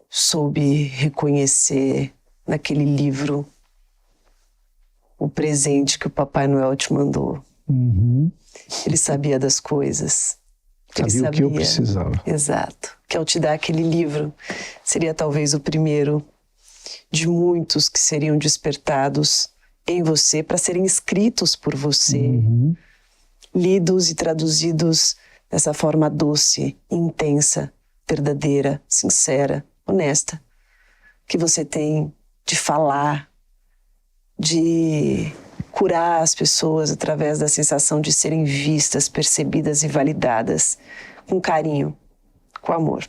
soube reconhecer naquele livro o presente que o Papai Noel te mandou. Uhum. Ele sabia das coisas. Sabia o que eu precisava. Exato. Que ao te dar aquele livro, seria talvez o primeiro de muitos que seriam despertados em você para serem escritos por você, Uhum. lidos e traduzidos dessa forma doce, intensa, verdadeira, sincera, honesta, que você tem de falar, de curar as pessoas através da sensação de serem vistas, percebidas e validadas com carinho, com amor.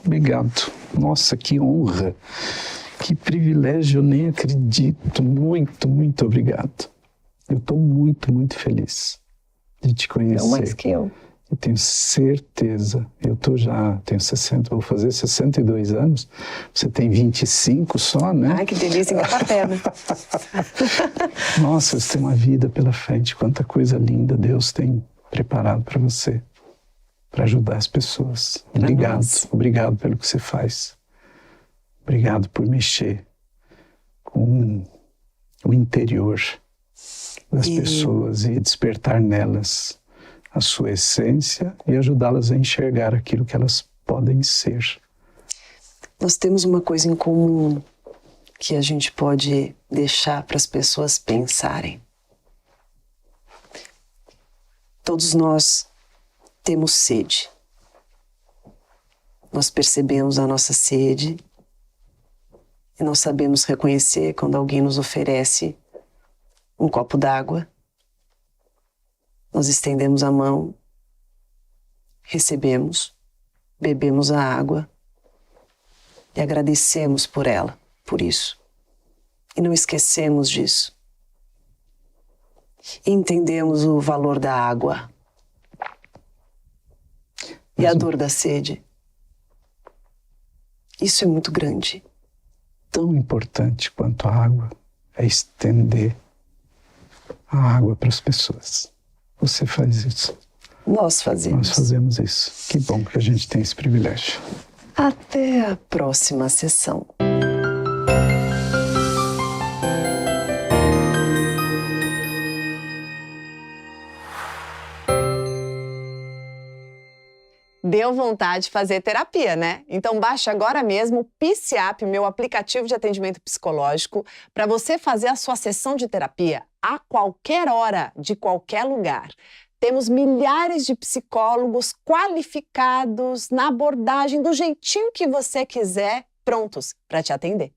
Obrigado. Nossa, que honra, que privilégio, eu nem acredito. Muito, muito obrigado. Eu estou muito, muito feliz de te conhecer. Não mais que eu. Eu tenho certeza, tenho 60, vou fazer 62 anos, você tem 25 só, né? Ai, que delícia, engata a perna. Nossa, você tem uma vida pela frente, quanta coisa linda Deus tem preparado para você, para ajudar as pessoas. Obrigado, obrigado pelo que você faz. Obrigado por mexer com o interior das pessoas e despertar nelas a sua essência e ajudá-las a enxergar aquilo que elas podem ser. Nós temos uma coisa em comum que a gente pode deixar para as pessoas pensarem. Todos nós temos sede. Nós percebemos a nossa sede e nós sabemos reconhecer quando alguém nos oferece um copo d'água. Nós estendemos a mão, recebemos, bebemos a água e agradecemos por ela, por isso. E não esquecemos disso. E entendemos o valor da água e a dor da sede. Isso é muito grande. Tão importante quanto a água é estender a água para as pessoas. Você faz isso. Nós fazemos. Nós fazemos isso. Que bom que a gente tem esse privilégio. Até a próxima sessão. Deu vontade de fazer terapia, né? Então baixe agora mesmo o PCAP, meu aplicativo de atendimento psicológico, para você fazer a sua sessão de terapia a qualquer hora, de qualquer lugar. Temos milhares de psicólogos qualificados na abordagem do jeitinho que você quiser, prontos para te atender.